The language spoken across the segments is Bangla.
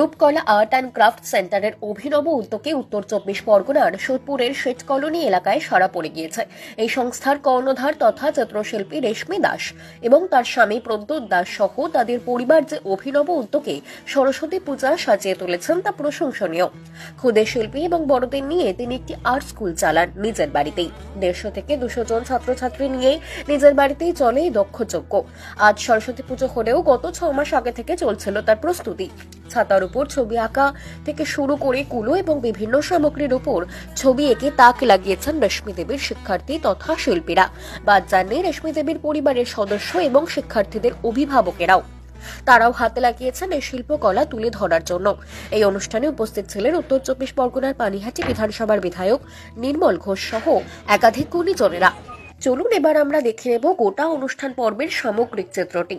রূপকলা আর্ট অ্যান্ড ক্রাফট সেন্টারের অভিনব উদ্যোগে উত্তর 24 পরগনার সোদপুরের শেঠ কলোনি এলাকায় সাড়া পড়ে গিয়েছে। এই সংস্থার কর্ণধার তথা চিত্রশিল্পী রেশমি দাস এবং তার স্বামী প্রদ্যোৎ দাস সহ তাদের পরিবার যে অভিনব উদ্যোগে সরস্বতী পূজা সাজিয়ে তুলেছেন তা প্রশংসনীয়। ক্ষুদে শিল্পী এবং বড়দের নিয়ে তিনি একটি আর্ট স্কুল চালান নিজের বাড়িতেই। 150 থেকে 200 জন ছাত্রছাত্রী নিয়ে নিজের বাড়িতেই চলে এই দক্ষযজ্ঞ। আজ সরস্বতী পুজো হলেও গত 6 মাস আগে থেকে চলছিল তার প্রস্তুতি। ছাতার উপর ছবি আঁকা থেকে শুরু করে কুলো এবং বিভিন্ন সামগ্রীর উপর ছবি এঁকে তাক লাগিয়েছেন রেশমি দেবীর শিক্ষার্থী তথা শিল্পীরা। বাদ যাননি রেশমি দেবীর পরিবারের সদস্য এবং শিক্ষার্থীদের অভিভাবকেরাও। তারাও হাতে লাগিয়েছেন এই শিল্পকলা তুলে ধরার জন্য। এই অনুষ্ঠানে উপস্থিত ছিলেন উত্তর 24 পরগনার পানিহাটি বিধানসভার বিধায়ক নির্মল ঘোষ সহ একাধিক গুণীজনেরা। চলুন এবার আমরা দেখে নেব গোটা অনুষ্ঠান পর্বের সামগ্রিক চিত্রটি।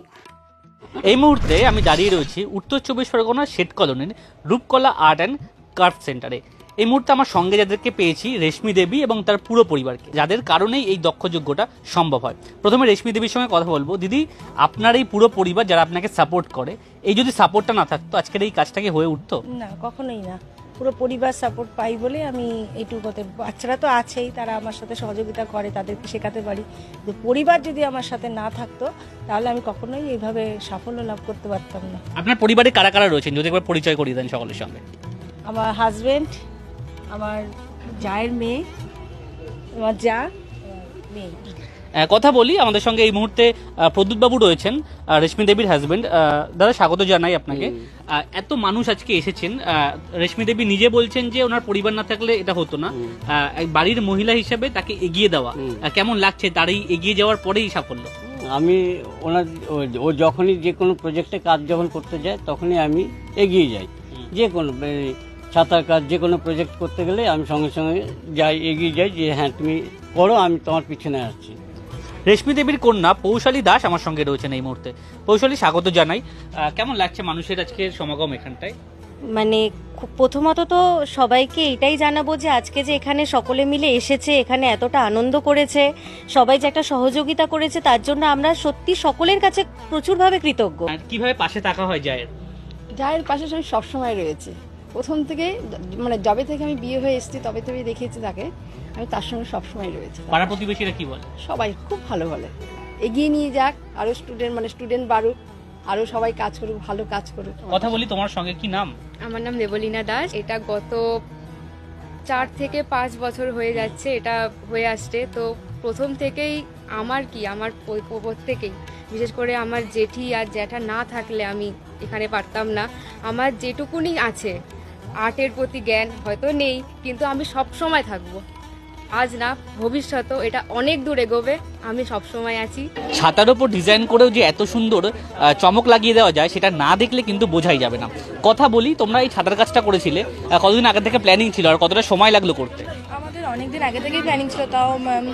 এই মুহূর্তে আমি দাঁড়িয়ে রয়েছি উত্তর 24 পরগনার শেঠ কলোনির রূপকলা আর্ট অ্যান্ড ক্রাফট সেন্টারে। এই মুহূর্তে আমার সঙ্গে যাদেরকে পেয়েছি রেশমি দেবী এবং তার পুরো পরিবারকে, যাদের কারণেই এই দক্ষযজ্ঞটা সম্ভব হয়। প্রথমে রেশমি দেবীর সঙ্গে কথা বলবো। দিদি, আপনার এই পুরো পরিবার যারা আপনাকে সাপোর্ট করে, এই যদি সাপোর্টটা না থাকতো আজকের এই কাজটাকে হয়ে উঠতো না? কখনোই না। পুরো পরিবার সাপোর্ট পাই বলে আমি এইটুকুতে, বাচ্চারা তো আছেই, তারা আমার সাথে সহযোগিতা করে, তাদেরকে শেখাতে পারি। কিন্তু পরিবার যদি আমার সাথে না থাকতো তাহলে আমি কখনোই এইভাবে সাফল্য লাভ করতে পারতাম না। আপনার পরিবারে কারা কারা রয়েছেন যদি একবার পরিচয় করিয়ে দেন সকলের সঙ্গে। আমার হাজবেন্ড, আমার জায়ের মেয়ে, আমার যা মেয়ে। কথা বলি, আমাদের সঙ্গে এই মুহূর্তে প্রদ্যোৎ বাবু রয়েছেন, রেশমি দেবীর হাজবেন্ড। দাদা, স্বাগত জানাই আপনাকে। এত মানুষ আজকে এসেছেন, রেশমি দেবী নিজে বলছেন যে ওনার পরিবার না থাকলে এটা হতো না। বাড়ির মহিলা হিসেবে তাকে এগিয়ে দেওয়া কেমন লাগছে? তার এই এগিয়ে যাওয়ার পরেই সাফল্য। আমি ওনার ও যখনই যে কোনো প্রজেক্টে কাজ যখন করতে যায় তখনই আমি এগিয়ে যাই। যে কোনো ছাতার কাজ, যে কোনো প্রজেক্ট করতে গেলে আমি সঙ্গে সঙ্গে যাই, এগিয়ে যাই যে হ্যাঁ তুমি করো, আমি তোমার পিছনে আসছি। রেশমি দেবীর কন্যা পৌশালী দাস আমার সঙ্গে রয়েছেন এই মুহূর্তে। পৌশালী, স্বাগত জানাই। কেমন লাগছে মানুষের আজকে সমাগম এখানটায়? মানে প্রথমত তো সবাইকে এটাই জানাবো যে আজকে যে এখানে সকলে মিলে এসেছে, এখানে এতটা আনন্দ করেছে, সবাই যে একটা সহযোগিতা করেছে, তার জন্য আমরা সত্যি সকলের কাছে প্রচুরভাবে কৃতজ্ঞ। কিভাবে পাশে থাকা হয় জায়ের? জায়ের পাশে আমি সবসময় রয়েছে, প্রথম থেকে, মানে যবে থেকে আমি বিয়ে হয়ে এসেছি তবে থেকে দেখেছি তাকে, আমি তার সঙ্গে সবসময় রয়েছে। পাড়া প্রতিবেশীরা কি বলে? সবাই খুব ভালো বলে, এগিয়ে নিয়ে যাক, আরো স্টুডেন্ট বাড়ুক, আরো সবাই কাজ করুক, ভালো কাজ করুক। কথা বলি, তোমার সঙ্গে কি নাম? আমার নাম দেবলীনা দাস। এটা গত 4 থেকে 5 বছর হয়ে যাচ্ছে এটা হয়ে আসছে। তো প্রথম থেকেই আমার প্রত্যেকেই, বিশেষ করে আমার জেঠি আর জ্যাঠা না থাকলে আমি এখানে পারতাম না। আমার যেটুকুনি আছে আর্টের প্রতি জ্ঞান হয়তো নেই, কিন্তু আমি সব সময় থাকবো, আজ না ভবিষ্যতেও এটা অনেক দূর এগোবে, আমি সব সময় আছি। ছাতার উপর ডিজাইন করেও যে এত সুন্দর চমক লাগিয়ে দেওয়া যায় সেটা না দেখলে কিন্তু বোঝাই যাবে না। কথা বলি, তোমরা এই ছাতার কাজটা করেছিলে, কতদিন আগে থেকে প্ল্যানিং ছিল আর কতটা সময় লাগলো করতে? আমাদের অনেকদিন আগে থেকেই প্ল্যানিং ছিল, তাও ম্যাম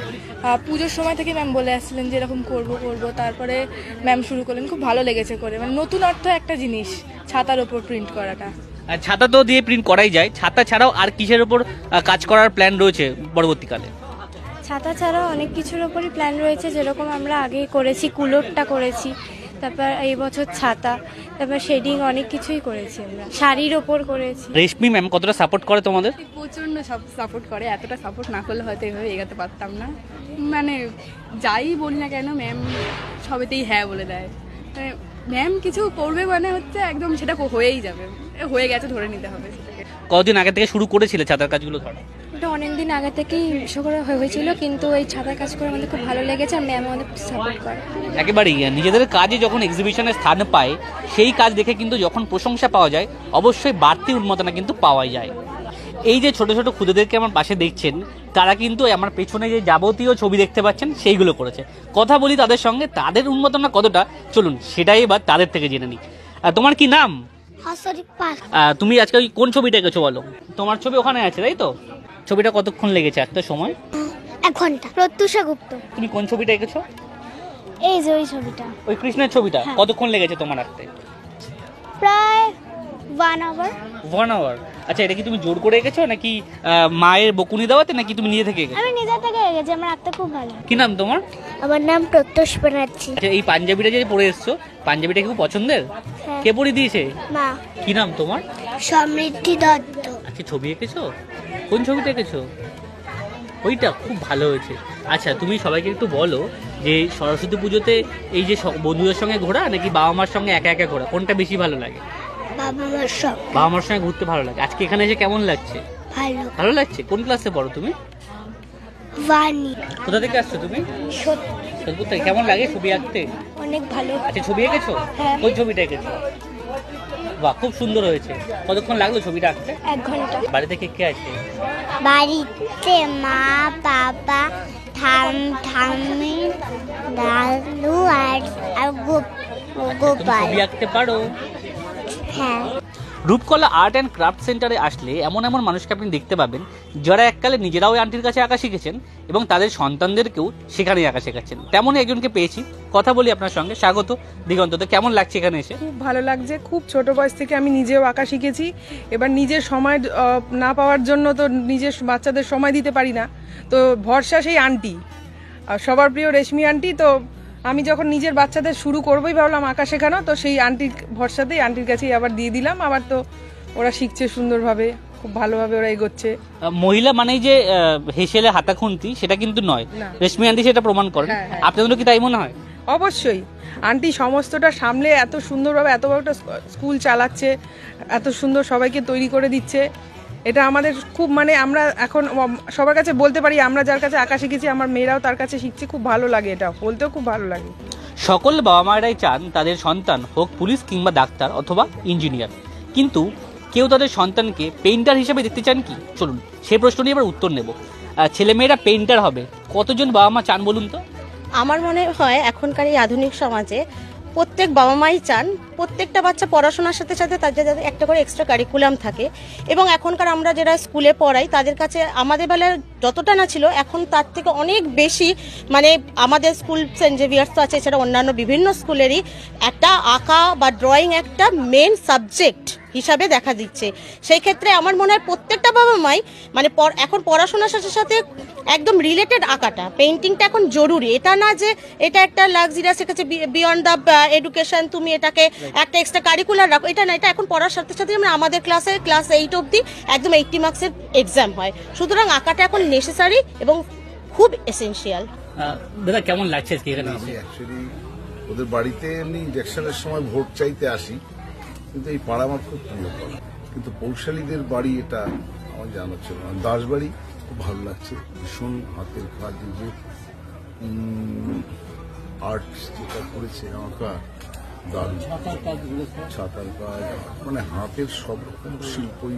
পুজোর সময় থেকে ম্যাম বলে আসছিলেন যে এরকম করবো, তারপরে ম্যাম শুরু করলেন। খুব ভালো লেগেছে করে, মানে নতুন অর্থ একটা জিনিস ছাতার উপর প্রিন্ট করাটা। ছাতা তো দিয়ে প্রিন্ট করাই যায়, ছাতা ছাড়াও আর কিসের উপর কাজ করার প্ল্যান রয়েছে পরবর্তীকালে? ছাতা ছাড়াও অনেক কিছুর উপরই প্ল্যান রয়েছে, যেরকম আমরা আগে করেছি, কুলোরটা করেছি, তারপর এই বছর ছাতা, তারপর শেডিং, অনেক কিছুই করেছি আমরা, শাড়ির ওপর করেছি। রেশমি ম্যাম কতটা সাপোর্ট করে তোমাদের? প্রচন্ড সাপোর্ট করে, এতটা সাপোর্ট না করলে হয়তো এভাবে এগাতে পারতাম না। মানে যাই বলি না কেন ম্যাম সবেতেই হ্যাঁ বলে দেয়। ম্যাম কিছু করবে মানে হচ্ছে একদম সেটা হয়েই যাবে, হয়ে গেছে ধরে নিতে হবে সেটাকে। কতদিন আগে থেকে শুরু করেছিলে ছাতার কাজগুলো ধরো? এটা অনেকদিন আগে থেকেই করে হয়েছিল, কিন্তু এই ছাতার কাজ করে আমাদের খুব ভালো লেগেছে, আর ম্যাম আমাদের সাপোর্ট করে। একেবারেই নিজেদের কাজে যখন এক্সিবিশনের স্থান পায়, সেই কাজ দেখে কিন্তু যখন প্রশংসা পাওয়া যায়, অবশ্যই বাড়তি উন্মাদনা কিন্তু পাওয়াই যায়। এই যে ছোট ছোট খুদেদেরকে আমার পাশে দেখছেন, তারা কিন্তু আমার পেছনে যে যাবতীয় ছবি দেখতে পাচ্ছেন সেইগুলো করেছে। কথা বলি তাদের সঙ্গে, তাদের উন্মাদনা কতটা, চলুন সেটাই এবার তাদের থেকে জেনে নিই। তোমার কি নাম? তুমি আজকে কোন ছবিটা এঁকেছো বলো? তোমার ছবি ওখানে আছে তাই তো? ছবিটা কতক্ষণ লেগেছে একটা সময়? 1 ঘন্টা। প্রত্যুষা গুপ্ত। তুমি কোন ছবিটা এঁকেছো? এই যে ওই ছবিটা, ওই কৃষ্ণের ছবিটা। কতক্ষণ লেগেছে তোমার আঁকতে? প্রায় 1 আওয়ার। 1 আওয়ার। আচ্ছা, এটা কি তুমি জোর করে এঁকেছো নাকি মায়ের বকুনি দেওয়াতে, নাকি তুমি নিজে থেকে এঁকেছো? আমি নিজে থেকে এঁকেছি, আমার আঁকতে খুব ভালো। কি নাম তোমার? আমার নাম প্রত্যুষ ব্যানার্জি। আচ্ছা, এই পাঞ্জাবিটা যে পরে এসছো, পাঞ্জাবিটা কি খুব পছন্দের? হ্যাঁ। কে পড়িয়ে দিয়েছে? মা। কি নাম তোমার? সমৃদ্ধি দত্ত। আচ্ছা, ছবি এঁকেছো? কোন ছবিটা এঁকেছো? ওইটা খুব ভালো হয়েছে। আচ্ছা, তুমি সবাইকে একটু বলো যে সরস্বতী পুজোতে এই যে বন্ধুদের সঙ্গে ঘোরা নাকি বাবা মার সঙ্গে একা একা ঘোরা, কোনটা বেশি ভালো লাগে? বাবা মার সঙ্গে। বাবা মার সঙ্গে ঘুরতে ভালো লাগে। আজকে এখানে এসে কেমন লাগছে? ভালো। ভালো লাগছে। কোন ক্লাসে পড়ো তুমি? বানি। কোথা থেকে আসছো তুমি? সোদপুর থেকে। কেমন লাগে ছবি আঁকতে? অনেক ভালো। আচ্ছা, ছবি এঁকেছো? হ্যাঁ। কোন ছবিটা এঁকেছো? বাহ, খুব সুন্দর হয়েছে। কতক্ষণ লাগলো ছবিটা আঁকতে? 1 ঘন্টা। বাড়িতে কে আছে? বাড়িতে মা, বাবা, ঠাম্মি, দাদু আর গোপাল। ছবি আঁকতে পারো? হ্যাঁ। রূপকলা আর্ট অ্যান্ড ক্রাফট সেন্টারে আসলে এমন এমন মানুষকে আপনি দেখতে পাবেন যারা এককালে নিজেরাও ওই আন্টির কাছে আঁকা শিখেছেন এবং তাদের সন্তানদেরকেও সেখানেই আঁকা শেখাচ্ছেন। তেমনই একজনকে পেয়েছি, কথা বলি আপনার সঙ্গে। স্বাগত দিগন্ততে, কেমন লাগছে এখানে এসে? খুব ভালো লাগছে। খুব ছোট বয়স থেকে আমি নিজেও আঁকা শিখেছি। এবার নিজের সময় না পাওয়ার জন্য তো নিজের বাচ্চাদের সময় দিতে পারি না, তো ভরসা সেই আন্টি, আর সবার প্রিয় রেশমি আন্টি। তো আমি যখন নিজের বাচ্চাদের শুরু করবোই ভাবলাম আঁকা শেখানো, তো সেই আন্টির ভরসাতেই আন্টির কাছেই আবার দিয়ে দিলাম। আবার তো ওরা শিখছে সুন্দরভাবে, খুব ভালোভাবে ওরা এগোচ্ছে। মহিলা মানেই যে হেসেলে হাতা খুন্তি সেটা কিন্তু নয়, না। রেশমি আন্টি সেটা প্রমাণ করেন। হ্যাঁ, হ্যাঁ। আপনাদেরও কি তাই মনে হয়? অবশ্যই আন্টি সমস্তটা সামলে এত সুন্দরভাবে এত বড় একটা স্কুল চালাচ্ছে, এত সুন্দর সবাইকে তৈরি করে দিচ্ছে। এটা আমাদের খুব আমরা এখন সবার কাছে বলতে পারি, আমরা যার কাছে আঁকা শিখেছি আমার মেয়েরাও তার কাছে শিখছে। খুব ভালো লাগে, এটা বলতেও খুব ভালো লাগে। সকল বাবা মায়েরাই চান তাদের সন্তান হোক পুলিশ কিংবা ডাক্তার অথবা ইঞ্জিনিয়ার, কিন্তু কেউ তাদের সন্তানকে পেইন্টার হিসেবে দেখতে চান কি? চলুন সেই প্রশ্ন নিয়ে এবার উত্তর নেব। ছেলেমেয়েরা পেইন্টার হবে, কতজন বাবা মা চান বলুন তো? আমার মনে হয় এখনকার এই আধুনিক সমাজে প্রত্যেক বাবা মাই চান প্রত্যেকটা বাচ্চা পড়াশোনার সাথে সাথে তাদের যাতে একটা করে এক্সট্রা কারিকুলাম থাকে। এবং এখনকার আমরা যারা স্কুলে পড়াই তাদের কাছে আমাদের বেলায় যতটা না ছিল এখন তার থেকে অনেক বেশি, আমাদের স্কুল সেন্ট জেভিয়ার্স তো আছে, এছাড়া অন্যান্য বিভিন্ন স্কুলেরই একটা আঁকা বা ড্রয়িং একটা মেন সাবজেক্ট হিসাবে দেখা দিচ্ছে। সেই ক্ষেত্রে আমার মনে হয় প্রত্যেকটা বাবা মাই এখন পড়াশোনার সাথে সাথে একদম রিলেটেড আঁকাটা, পেইন্টিংটা এখন জরুরি। এটা না যে এটা একটা লাক্সারিয়াস, এটা বিয়ন্ড দ্য এডুকেশন, তুমি এটাকে একটা এক্সট্রা কারিকুলার রাখো, এটা না। এটা এখন পড়ার সাথে সাথে আমাদের ক্লাস 8 অবধি একদম 80 মার্কসের এক্সাম হয়। সুতরাং আঁকাটা এখন নেসেসারি এবং খুব এসেনশিয়াল। দাদা, কেমন লাগছে এখানে? আমি অ্যাকচুয়ালি ওদের বাড়িতে এমনি ইলেকশনের সময় ভোট চাইতে আসি, কিন্তু এই পাড়া আমার খুব প্রিয় পাড়া। কিন্তু পৌশালীদের বাড়ি এটা আমার জানা ছিল না। দাসবাড়ি খুব ভালো লাগছে, ভীষণ হাতের কাজ, যে আর্ট যেটা করেছে আঁকা দারুণ। ছাতার কাজ, হাতের সব রকম শিল্পই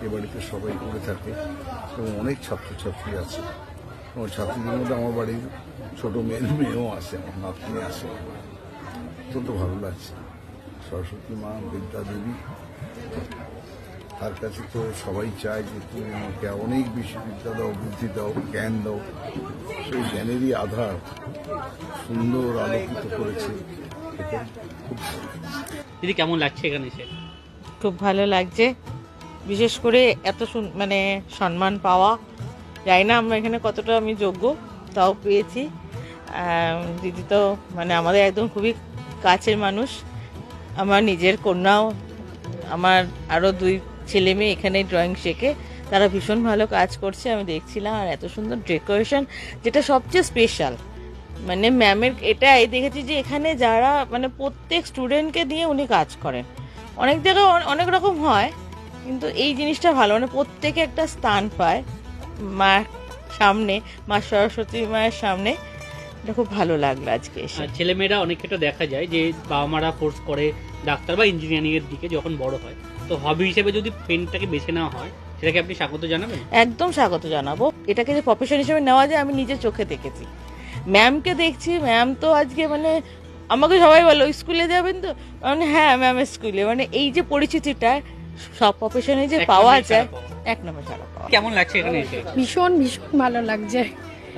এ বাড়িতে সবাই করে থাকে এবং অনেক ছাত্রছাত্রী আছে। আমার ছাত্রীদের মধ্যে আমার বাড়ির ছোট মেয়েও আসে, আমার নাতনি আসে। অত্যন্ত ভালো লাগছে। সরস্বতী মা, বিদ্যা দেবী, তার কাছে তো সবাই চায় যে তুমি আমাকে অনেক বেশি বিদ্যা দাও, বুদ্ধি দাও, জ্ঞান দাও। সেই জ্ঞানেরই আধার সুন্দর আলোকিত করেছে। এটা খুব ভালো। দিদি, কেমন লাগছে এখানে এসে? খুব ভালো লাগছে, বিশেষ করে এত সম্মান পাওয়া। জানি না আমরা এখানে কতটা আমি যোগ্য, তাও পেয়েছি। দিদি তো আমাদের একদম খুবই কাছের মানুষ। আমার নিজের কন্যাও, আমার আরও 2 ছেলে মেয়ে এখানে ড্রয়িং শেখে, তারা ভীষণ ভালো কাজ করছে আমি দেখছিলাম। আর এত সুন্দর ডেকোরেশন, যেটা সবচেয়ে স্পেশাল ম্যামের এটাই দেখেছি যে এখানে যারা প্রত্যেক স্টুডেন্টকে দিয়ে উনি কাজ করেন। অনেক জায়গায় অনেক রকম হয়, কিন্তু এই জিনিসটা ভালো, প্রত্যেকে একটা স্থান পায় মার সামনে, মা সরস্বতী মায়ের সামনে। এটা খুব ভালো লাগলো আজকে এসে। ছেলেমেয়েরা অনেক ক্ষেত্রে দেখা যায় যে বাবা মারা ফোর্স করে ডাক্তার বা ইঞ্জিনিয়ারিং এর দিকে যখন বড় হয়, তো হবি হিসেবে যদি পেইন্টটাকে বেছে নেওয়া হয়, সেটাকে আপনি স্বাগত জানাবেন? একদম স্বাগত জানাবো। এটাকে যে প্রফেশন হিসেবে নেওয়া যায় আমি নিজের চোখে দেখেছি। ম্যামকে দেখছি, ম্যাম তো আজকে আমাকে সবাই বলো স্কুলে যাবেন তো, হ্যাঁ ম্যামের স্কুলে। এই যে পরিচিতিটা সব প্রফেশনে যে পাওয়া যায়, 1 নম্বর ছাড়া পাওয়া। কেমন লাগছে এখানে এসে? ভীষণ ভীষণ ভালো লাগছে।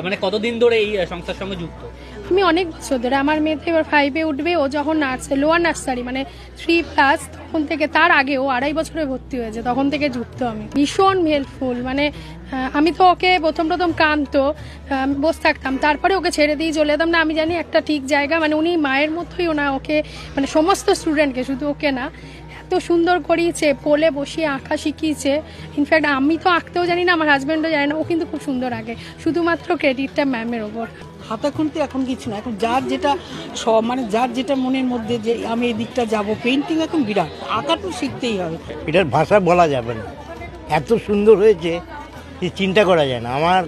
মানে কতদিন ধরে এই সংস্থার সঙ্গে যুক্ত? আমি অনেক বছর ধরে, আমার মেয়ে তো এবার 5-এ উঠবে, ও যখন লোয়ার নার্সারি মানে 3+ তখন থেকে, তার আগে ও 2.5 বছরে ভর্তি হয়েছে, তখন থেকে যুক্ত আমি। ভীষণ হেল্পফুল, মানে আমি তো ওকে প্রথম কাঁদতো, বসে থাকতাম, তারপরে ওকে ছেড়ে দিয়ে চলে যেতাম না, আমি জানি একটা ঠিক জায়গা, মানে উনি মায়ের মতোই ওকে মানে সমস্ত স্টুডেন্টকে, শুধু ওকে না, এত সুন্দর করিয়েছে, কোলে বসিয়ে আঁকা শিখিয়েছে। ইনফ্যাক্ট আমি তো আঁকতেও জানি না, আমার হাজব্যান্ডও জানে না, ও কিন্তু খুব সুন্দর আঁকে, শুধুমাত্র ক্রেডিটটা ম্যামের ওপর। হাতা খুনতে এখন কিছু না, এখন যার যেটা মানে যার যেটা মনের মধ্যে যে আমি এই দিকটা যাব, পেন্টিং এখন বিরাট, আঁকা তো শিখতেই হবে। এটার ভাষা বলা যাবে না, এত সুন্দর হয়েছে যে চিন্তা করা যায় না। আমার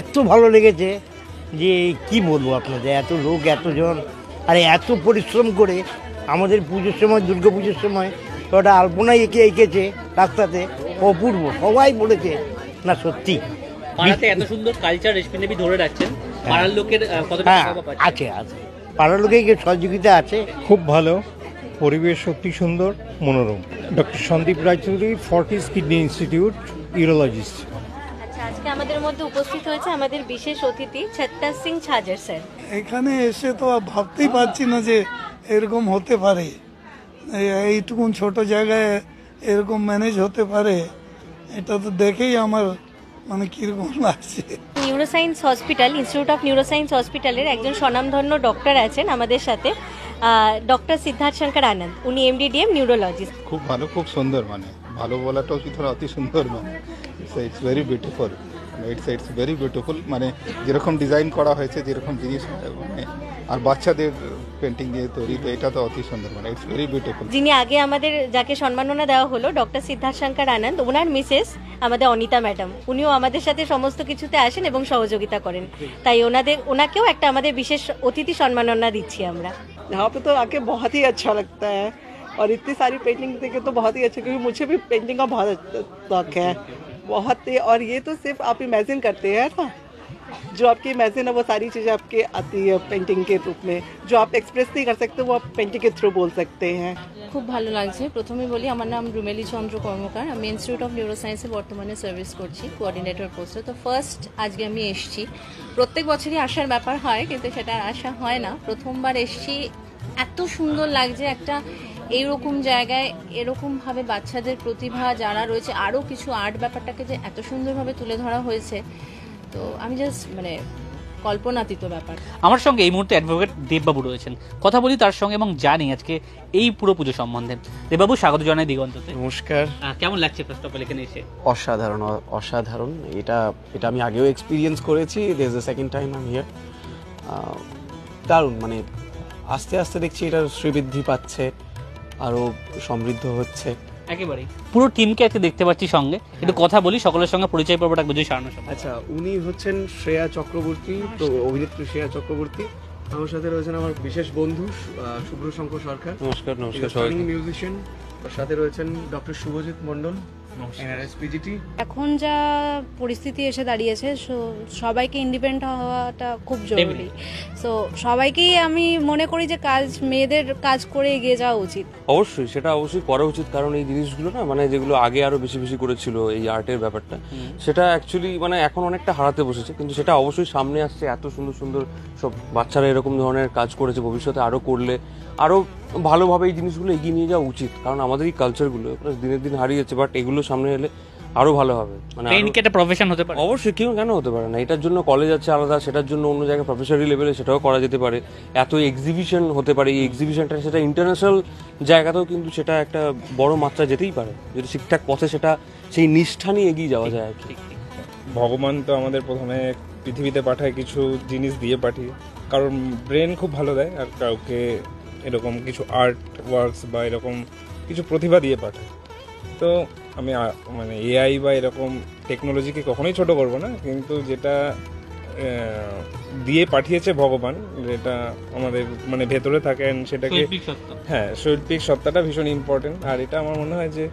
এত ভালো লেগেছে যে কি বলবো আপনাদের, এত লোক, এতজন, আর এত পরিশ্রম করে আমাদের পুজোর সময়, দুর্গা পুজোর সময় ওটা আলপনা এঁকেছে রাস্তাতে, অপূর্ব, সবাই বলেছে না সত্যি। পাড়াতে এত সুন্দর কালচার রেশমি ধরে রাখছেন, পাড়ার লোকের কতটা আছে পাড়ার লোকের সহযোগিতা আছে, খুব ভালো পরিবেশ, সত্যি সুন্দর, মনোরম। Doctor Sandeep Raychaudhuri, Fortis kidney institute, urologist. আচ্ছা, আজকে আমাদের মধ্যে উপস্থিত হয়েছে আমাদের বিশেষ অতিথি ছত্তার সিং ছাজার স্যার। এখানে এসে তো ভাবতেই পারছি না যে এরকম হতে পারে, এইটুকুন ছোট জায়গায় এরকম ম্যানেজ হতে পারে, এটা তো দেখেই আমার মানে কিরকম লাগছে। Neuroscience hospital, institute of neuroscience হসপিটালের একজন স্বনামধন্য ডক্টর আছেন আমাদের সাথে, ডক্টর সিদ্ধার্থ শঙ্কর আনন্দ, উনি এমডিডিএম নিউরোলজিস্ট। খুব ভালো, খুব সুন্দর, মানে ভালো বলাটাও কি থোড়া অতি সুন্দর, মানে it's very beautiful, it's very beautiful, মানে যেরকম ডিজাইন করা হয়েছে, যেরকম জিনিস, মানে আর বাচ্চাদের পেন্টিং দিয়ে তৈরি, তো এটা তো অতি সুন্দর, মানে ইটস ভেরি বিউটিফুল। যিনি আগে আমাদের যাকে সম্মাননা দেওয়া হলো, ডক্টর সিদ্ধার্থ শঙ্কর আনন্দ, ওনার মিসেস আমাদের অনিতা ম্যাডাম, উনিও আমাদের সাথে সমস্ত কিছুতে আসেন এবং সহযোগিতা করেন, তাই ওনাকেও একটা আমাদের বিশেষ অতিথি সম্মাননা দিচ্ছি আমরা। यहाँ पे तो आके बहुत ही अच्छा लगता है, और इतनी सारी पेंटिंग देखे तो बहुत ही अच्छा, क्योंकि मुझे भी पेंटिंग का बहुत शौक है, बहुत ही। और ये तो सिर्फ आप इमेजिन करते हैं ना, जो आपकी इमेजिन है वो सारी चीज़ें आपके आती है पेंटिंग के रूप में, जो आप एक्सप्रेस नहीं कर सकते वो आप पेंटिंग के थ्रू बोल सकते हैं। খুব ভালো লাগছে। প্রথমে বলি, আমার নাম রুমেলি চন্দ্র কর্মকার, আমি ইনস্টিটিউট অফ নিউরোসায়েন্সে বর্তমানে সার্ভিস করছি কোঅর্ডিনেটর পোস্টে। তো ফার্স্ট আজকে আমি এসেছি, প্রত্যেক বছরই আসার ব্যাপার হয়, কিন্তু সেটা আসা হয় না, প্রথমবার এসেছি। এত সুন্দর লাগছে একটা এইরকম জায়গায়, এরকমভাবে বাচ্চাদের প্রতিভা যারা রয়েছে, আরও কিছু আর্ট ব্যাপারটাকে যে এত সুন্দরভাবে তুলে ধরা হয়েছে, তো আমি জাস্ট মানে কল্পনাতীত ব্যাপার। আমার সঙ্গে এই মুহূর্তে অ্যাডভোকেট দেববাবু রয়েছেন, কথা বলি তার সঙ্গে এবং জানি আজকে এই পুরো পুজো সম্বন্ধে। দেববাবু, স্বাগত জানাই দিগন্ততে। নমস্কার। কেমন লাগছে ফার্স্ট অফ অল এখানে এসে? অসাধারণ, অসাধারণ। এটা আমি আগেও এক্সপিরিয়েন্স করেছি, this is the second time I am here. দারুণ, মানে আস্তে আস্তে দেখছি এটা শ্রীবৃদ্ধি পাচ্ছে, আরও সমৃদ্ধ হচ্ছে একেবারে। পুরো টিমকে আজকে দেখতে পাচ্ছি সঙ্গে, একটু কথা বলি, সকলের সঙ্গে পরিচয় পর্বটা বুঝে সারানোর সময়। আচ্ছা, উনি হচ্ছেন শ্রেয়া চক্রবর্তী, তো অভিনেত্রী শ্রেয়া চক্রবর্তী। আমার সাথে রয়েছেন আমার বিশেষ বন্ধু শুভ্রশঙ্কর সরকার। নমস্কার। মিউজিশিয়ান। সাথে রয়েছেন ডক্টর শুভজিৎ মন্ডল, এখন যা পরিস্থিতি এসে দাঁড়িয়েছে, সবাইকে ইন্ডিপেন্ডেন্ট হওয়াটা খুব জরুরি। সো সবাইকেই আমি মনে করি যে মেয়েদের কাজ করে এগিয়ে যাওয়া উচিত। অবশ্যই, সেটা অবশ্যই করা উচিত, কারণ এই জিনিসগুলো না, মানে যেগুলো আগে আরো বেশি বেশি করেছিল এই আর্টের ব্যাপারটা, সেটা অ্যাকচুয়ালি মানে এখন অনেকটা হারাতে বসেছে, কিন্তু সেটা অবশ্যই সামনে আসছে। এত সুন্দর সুন্দর সব বাচ্চারা এরকম ধরনের কাজ করেছে, ভবিষ্যতে আরো করলে আরো ভালোভাবে এই জিনিসগুলো এগিয়ে নিয়ে যাওয়া উচিত, কারণ আমাদের এই কালচারগুলো দিনের দিন হারিয়েছে, বাট এগুলো সামনে এলে আরো ভালো হবে। মানে একটা প্রফেশন হতে পারে, অবশ্যই, কেন হতে পারে না। এটার জন্য কলেজ আছে আলাদা, সেটার জন্য অন্য জায়গায় প্রফেশনাল লেভেলে সেটাও করা যেতে পারে। এত এক্সিবিশন হতে পারে, এই এক্সিবিশনটা সেটা ইন্টারন্যাশনাল জায়গাতেও কিন্তু সেটা একটা বড় মাত্রা যেতেই পারে, যদি ঠিকঠাক পথে সেটা সেই নিষ্ঠা নিয়ে এগিয়ে যাওয়া যায় আর কি। ভগবান তো আমাদের প্রথমে পৃথিবীতে পাঠায় কিছু জিনিস দিয়ে পাঠিয়ে, কারণ ব্রেন খুব ভালো দেয়, আর কাউকে এরকম কিছু আর্ট ওয়ার্কস বা এরকম কিছু প্রতিভা দিয়ে পাঠায়। তো আমি মানে এআই বা এরকম টেকনোলজিকে কখনোই ছোট করব না, কিন্তু যেটা দিয়ে পাঠিয়েছে ভগবান, যেটা আমাদের মানে ভেতরে থাকেন, সেটাকে শৈল্পিক সত্তাটা ভীষণ ইম্পর্টেন্ট। আর এটা আমার মনে হয় যে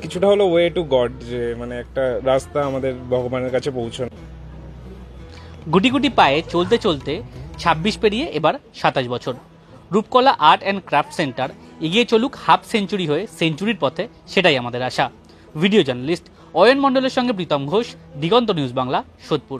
কিছুটা হলো ওয়ে টু গড, যে মানে একটা রাস্তা আমাদের ভগবানের কাছে পৌঁছানো। গুটি গুটি পায়ে চলতে চলতে 26 পেরিয়ে এবার 27 বছর। রূপকলা আর্ট অ্যান্ড ক্রাফট সেন্টার এগিয়ে চলুক হাফ সেঞ্চুরি হয়ে সেঞ্চুরির পথে, সেটাই আমাদের আশা। ভিডিও জার্নালিস্ট অয়ন মণ্ডলের সঙ্গে প্রীতম ঘোষ, দিগন্ত নিউজ বাংলা, সোদপুর।